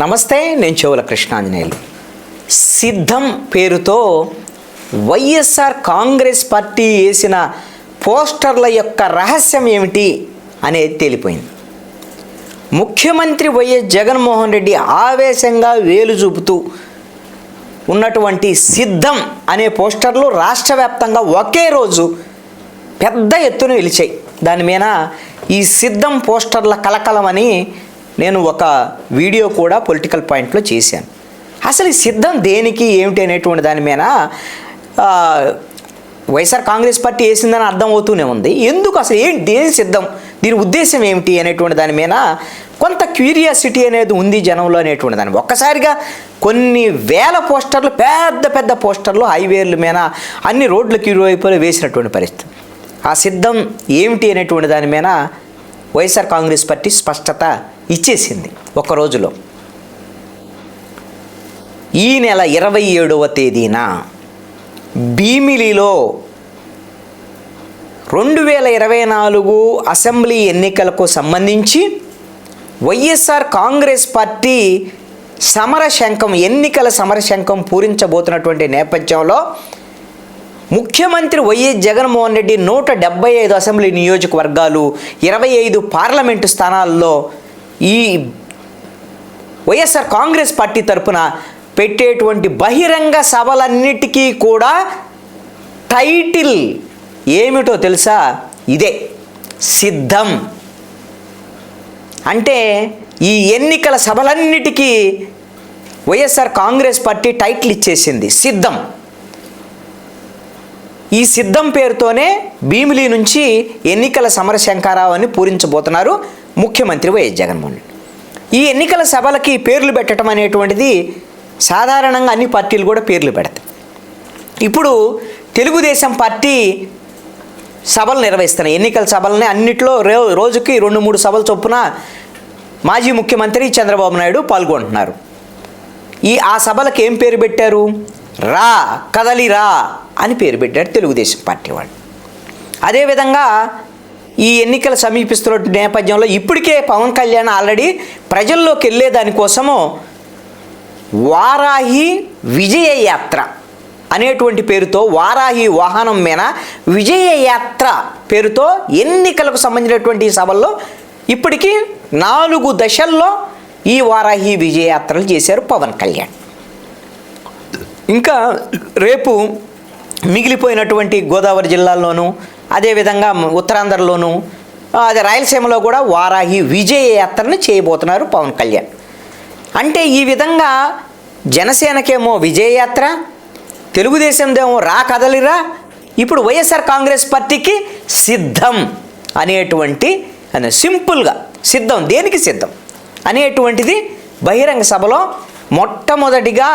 నమస్తే, నేను చెవుల కృష్ణాంజనేయులు. సిద్ధం పేరుతో వైఎస్ఆర్ కాంగ్రెస్ పార్టీ వేసిన పోస్టర్ల యొక్క రహస్యం ఏమిటి అనేది తేలిపోయింది. ముఖ్యమంత్రి వైఎస్ జగన్మోహన్ రెడ్డి ఆవేశంగా వేలు చూపుతూ ఉన్నటువంటి సిద్ధం అనే పోస్టర్లు రాష్ట్ర వ్యాప్తంగా ఒకే రోజు పెద్ద ఎత్తున నిలిచాయి. దాని మీద ఈ సిద్ధం పోస్టర్ల కలకలం అని నేను ఒక వీడియో కూడా పొలిటికల్ పాయింట్లో చేశాను. అసలు ఈ సిద్ధం దేనికి ఏమిటి అనేటువంటి దాని మీద వైఎస్ఆర్ కాంగ్రెస్ పార్టీ వేసిందని అర్థం అవుతూనే ఉంది. ఎందుకు అసలు దేని సిద్ధం, దీని ఉద్దేశం ఏమిటి అనేటువంటి దాని మీద కొంత క్యూరియాసిటీ అనేది ఉంది జనంలో అనేటువంటి దాన్ని. ఒక్కసారిగా కొన్ని వేల పోస్టర్లు, పెద్ద పెద్ద పోస్టర్లు హైవేల మీద అన్ని రోడ్లకి ఇరువైపులా వేసినటువంటి పరిస్థితి. ఆ సిద్ధం ఏమిటి అనేటువంటి దాని మీద వైఎస్ఆర్ కాంగ్రెస్ పార్టీ స్పష్టత ఇచ్చేసింది ఒక రోజులో. ఈ నెల 27వ తేదీన భీమిలిలో 2024 అసెంబ్లీ ఎన్నికలకు సంబంధించి వైఎస్ఆర్ కాంగ్రెస్ పార్టీ ఎన్నికల సమరశంఖం పూరించబోతున్నటువంటి నేపథ్యంలో ముఖ్యమంత్రి వైఎస్ జగన్మోహన్ రెడ్డి 175 అసెంబ్లీ నియోజకవర్గాలు, 25 పార్లమెంటు స్థానాల్లో ఈ వైఎస్ఆర్ కాంగ్రెస్ పార్టీ తరఫున పెట్టేటువంటి బహిరంగ సభలన్నిటికీ కూడా టైటిల్ ఏమిటో తెలుసా? ఇదే సిద్ధం. అంటే ఈ ఎన్నికల సభలన్నిటికీ వైఎస్ఆర్ కాంగ్రెస్ పార్టీ టైటిల్ ఇచ్చేసింది సిద్ధం. ఈ సిద్ధం పేరుతోనే భీమిలి నుంచి ఎన్నికల సమరశంఖారావాన్ని పూరించబోతున్నారు ముఖ్యమంత్రి వైఎస్ జగన్మోహన్ రెడ్డి. ఈ ఎన్నికల సభలకి పేర్లు పెట్టడం అనేటువంటిది సాధారణంగా అన్ని పార్టీలు కూడా పేర్లు పెడతాయి. ఇప్పుడు తెలుగుదేశం పార్టీ సభలు నిర్వహిస్తున్నాయి. ఎన్నికల సభలని అన్నిట్లో రోజుకి 2-3 సభల చొప్పున మాజీ ముఖ్యమంత్రి చంద్రబాబు నాయుడు పాల్గొంటున్నారు. ఆ సభలకు ఏం పేరు పెట్టారు? రా కదలిరా అని పేరు పెట్టారు తెలుగుదేశం పార్టీ వాళ్ళు. అదేవిధంగా ఈ ఎన్నికలు సమీపిస్తున్న నేపథ్యంలో ఇప్పటికే పవన్ కళ్యాణ్ ఆల్రెడీ ప్రజల్లోకి వెళ్ళే దానికోసము వారాహి విజయ యాత్ర అనేటువంటి పేరుతో, వారాహి వాహనం మీద విజయ యాత్ర పేరుతో ఎన్నికలకు సంబంధించినటువంటి ఈ సభల్లో ఇప్పటికీ 4 దశల్లో ఈ వారాహి విజయ యాత్రలు చేశారు పవన్ కళ్యాణ్. ఇంకా రేపు మిగిలిపోయినటువంటి గోదావరి జిల్లాల్లోనూ, అదేవిధంగా ఉత్తరాంధ్రలోనూ, అదే రాయలసీమలో కూడా వారాహి విజయ యాత్రని చేయబోతున్నారు పవన్ కళ్యాణ్. అంటే ఈ విధంగా జనసేనకేమో విజయయాత్ర, తెలుగుదేశందేమో రా కదలిరా, ఇప్పుడు వైఎస్ఆర్ కాంగ్రెస్ పార్టీకి సిద్ధం అనేటువంటి సింపుల్గా సిద్ధం, దేనికి సిద్ధం అనేటువంటిది బహిరంగ సభలో మొట్టమొదటిగా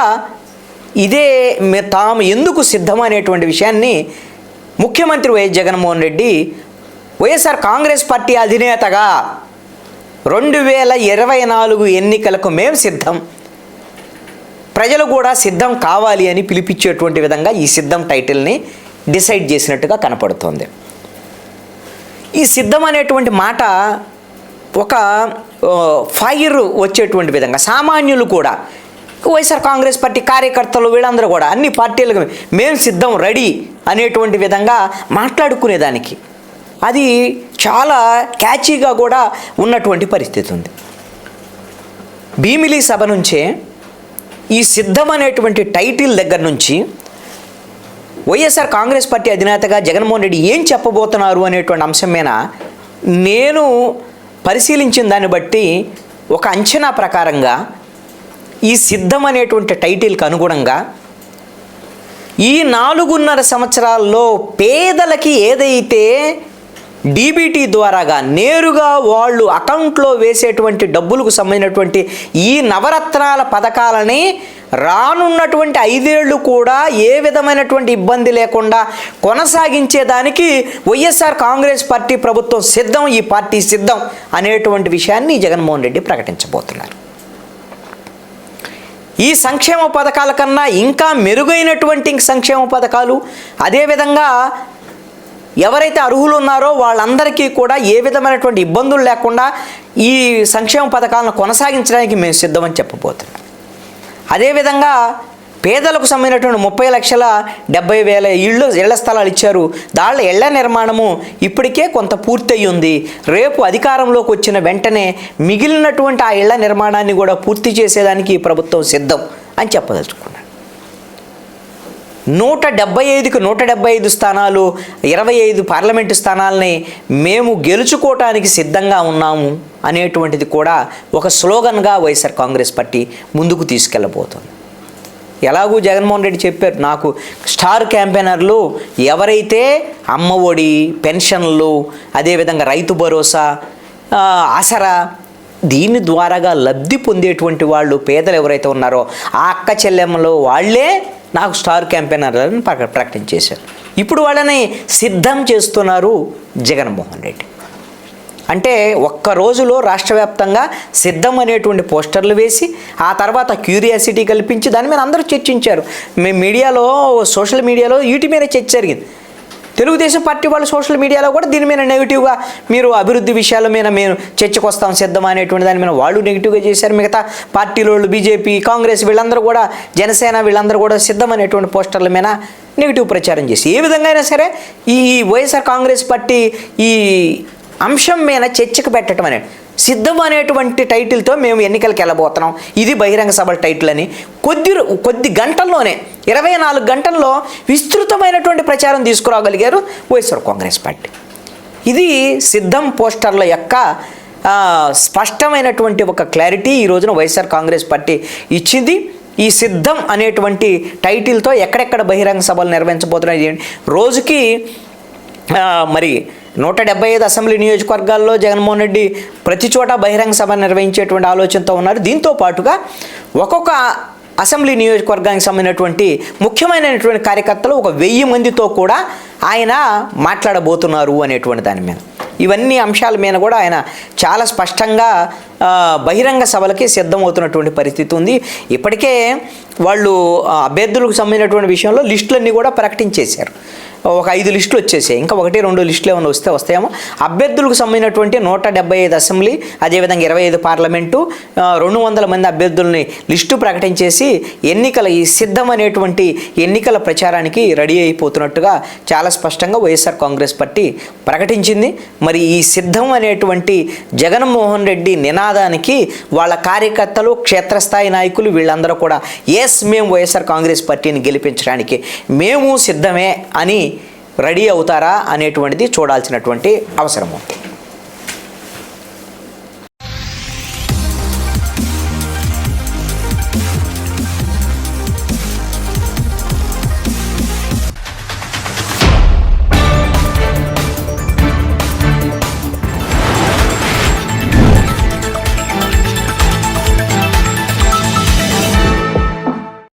ఇదే తాము ఎందుకు సిద్ధం అనేటువంటి విషయాన్ని ముఖ్యమంత్రి వైఎస్ జగన్మోహన్ రెడ్డి వైఎస్ఆర్ కాంగ్రెస్ పార్టీ అధినేతగా 2024 ఎన్నికలకు మేము సిద్ధం, ప్రజలు కూడా సిద్ధం కావాలి అని పిలిపించేటువంటి విధంగా ఈ సిద్ధం టైటిల్ని డిసైడ్ చేసినట్టుగా కనపడుతోంది. ఈ సిద్ధం అనేటువంటి మాట ఒక ఫైర్ వచ్చేటువంటి విధంగా సామాన్యులు కూడా, వైఎస్ఆర్ కాంగ్రెస్ పార్టీ కార్యకర్తలు వీళ్ళందరూ కూడా అన్ని పార్టీలకు మేము సిద్ధం రెడీ అనేటువంటి విధంగా మాట్లాడుకునేదానికి అది చాలా క్యాచీగా కూడా ఉన్నటువంటి పరిస్థితి ఉంది. భీమిలి సభ నుంచే ఈ సిద్ధం అనేటువంటి టైటిల్ దగ్గర నుంచి వైఎస్ఆర్ కాంగ్రెస్ పార్టీ అధినేతగా జగన్మోహన్ రెడ్డి ఏం చెప్పబోతున్నారు అనేటువంటి అంశం మీద నేను పరిశీలించిన దాన్ని బట్టి ఒక అంచనా ప్రకారంగా ఈ సిద్ధం అనేటువంటి టైటిల్కి అనుగుణంగా ఈ 4.5 సంవత్సరాల్లో పేదలకి ఏదైతే డీబీటీ ద్వారాగా నేరుగా వాళ్ళు అకౌంట్లో వేసేటువంటి డబ్బులకు సంబంధించినటువంటి ఈ నవరత్నాల పథకాలని రానున్నటువంటి 5 ఏళ్ళు కూడా ఏ విధమైనటువంటి ఇబ్బంది లేకుండా కొనసాగించేదానికి వైఎస్ఆర్ కాంగ్రెస్ పార్టీ ప్రభుత్వం సిద్ధం, ఈ పార్టీ సిద్ధం అనేటువంటి విషయాన్ని జగన్మోహన్ రెడ్డి ప్రకటించబోతున్నారు. ఈ సంక్షేమ పథకాల కన్నా ఇంకా మెరుగైనటువంటి సంక్షేమ పథకాలు, అదేవిధంగా ఎవరైతే అర్హులు ఉన్నారో వాళ్ళందరికీ కూడా ఏ విధమైనటువంటి ఇబ్బందులు లేకుండా ఈ సంక్షేమ పథకాలను కొనసాగించడానికి మేము సిద్ధమని చెప్పబోతున్నాం. అదేవిధంగా పేదలకు సంబంధించినటువంటి 30,70,000 ఇళ్ల స్థలాలు ఇచ్చారు. దాళ్ళ ఇళ్ల నిర్మాణము ఇప్పటికే కొంత పూర్తయి ఉంది. రేపు అధికారంలోకి వచ్చిన వెంటనే మిగిలినటువంటి ఆ ఇళ్ల నిర్మాణాన్ని కూడా పూర్తి చేసేదానికి ఈ ప్రభుత్వం సిద్ధం అని చెప్పదలుచుకున్నాను. 175కి 175 స్థానాలు, 25 పార్లమెంటు స్థానాలని మేము గెలుచుకోవటానికి సిద్ధంగా ఉన్నాము అనేటువంటిది కూడా ఒక స్లోగన్గా వైఎస్ఆర్ కాంగ్రెస్ పార్టీ ముందుకు తీసుకెళ్ళబోతుంది. ఎలాగూ జగన్మోహన్ రెడ్డి చెప్పారు, నాకు స్టార్ క్యాంపెయినర్లు ఎవరైతే అమ్మఒడి, పెన్షన్లు, అదేవిధంగా రైతు భరోసా, ఆసరా దీని ద్వారాగా లబ్ధి పొందేటువంటి వాళ్ళు పేదలు ఎవరైతే ఉన్నారో ఆ అక్క చెల్లెమ్మలు వాళ్ళే నాకు స్టార్ క్యాంపెయినర్లను ప్రకటించేశారు. ఇప్పుడు వాళ్ళని సిద్ధం చేస్తున్నారు జగన్మోహన్ రెడ్డి. అంటే ఒక్క రోజులో రాష్ట్ర వ్యాప్తంగా సిద్ధం అనేటువంటి పోస్టర్లు వేసి ఆ తర్వాత క్యూరియాసిటీ కల్పించి దాని మీద అందరూ చర్చించారు. మేము మీడియాలో, సోషల్ మీడియాలో వీటి మీద చర్చ జరిగింది. తెలుగుదేశం పార్టీ వాళ్ళు సోషల్ మీడియాలో కూడా దీని మీద నెగిటివ్గా మీరు అభివృద్ధి విషయాల మీద మేము చర్చకు వస్తాం సిద్ధం అనేటువంటి దాని మీద వాళ్ళు నెగిటివ్గా చేశారు. మిగతా పార్టీల వాళ్ళు, బీజేపీ, కాంగ్రెస్ వీళ్ళందరూ కూడా, జనసేన వీళ్ళందరూ కూడా సిద్ధం అనేటువంటి పోస్టర్ల మీద నెగిటివ్ ప్రచారం చేసి ఏ విధంగా అయినా సరే ఈ వైఎస్ఆర్ కాంగ్రెస్ పార్టీ ఈ అంశం మీద చర్చకు పెట్టడం అనేది సిద్ధం అనేటువంటి టైటిల్తో మేము ఎన్నికలకు వెళ్ళబోతున్నాం, ఇది బహిరంగ సభల టైటిల్ అని కొద్ది గంటల్లోనే 24 గంటల్లో విస్తృతమైనటువంటి ప్రచారం తీసుకురాగలిగారు వైఎస్ఆర్ కాంగ్రెస్ పార్టీ. ఇది సిద్ధం పోస్టర్ల యొక్క స్పష్టమైనటువంటి ఒక క్లారిటీ ఈ రోజున వైఎస్ఆర్ కాంగ్రెస్ పార్టీ ఇచ్చింది. ఈ సిద్ధం అనేటువంటి టైటిల్తో ఎక్కడెక్కడ బహిరంగ సభలు నిర్వహించబోతున్నాయి. రోజుకి మరి 175 అసెంబ్లీ నియోజకవర్గాల్లో జగన్మోహన్ రెడ్డి ప్రతి చోట బహిరంగ సభ నిర్వహించేటువంటి ఆలోచనతో ఉన్నారు. దీంతో పాటుగా ఒక్కొక్క అసెంబ్లీ నియోజకవర్గానికి సంబంధించినటువంటి ముఖ్యమైనటువంటి కార్యకర్తలు 1000 మందితో కూడా ఆయన మాట్లాడబోతున్నారు అనేటువంటి దాని మీద, ఇవన్నీ అంశాల మీద కూడా ఆయన చాలా స్పష్టంగా బహిరంగ సభలకి సిద్ధమవుతున్నటువంటి పరిస్థితి ఉంది. ఇప్పటికే వాళ్ళు అభ్యర్థులకు సంబంధించినటువంటి విషయంలో లిస్టులన్నీ కూడా ప్రకటించేశారు. ఒక 5 లిస్టులు వచ్చేసాయి. ఇంకా 1-2 లిస్టులు ఏమైనా వస్తాయేమో. అభ్యర్థులకు సంబంధించినటువంటి 175 అసెంబ్లీ, అదేవిధంగా 25 పార్లమెంటు, 200 మంది అభ్యర్థుల్ని లిస్టు ప్రకటించేసి ఈ సిద్ధం అనేటువంటి ఎన్నికల ప్రచారానికి రెడీ అయిపోతున్నట్టుగా చాలా స్పష్టంగా వైఎస్ఆర్ కాంగ్రెస్ పార్టీ ప్రకటించింది. మరి ఈ సిద్ధం అనేటువంటి జగన్మోహన్ రెడ్డి నినాదానికి వాళ్ళ కార్యకర్తలు, క్షేత్రస్థాయి నాయకులు వీళ్ళందరూ కూడా మేము వైఎస్ఆర్ కాంగ్రెస్ పార్టీని గెలిపించడానికి మేము సిద్ధమే అని రెడీ అవుతారా అనేటువంటిది చూడాల్సినటువంటి అవసరం ఉంది.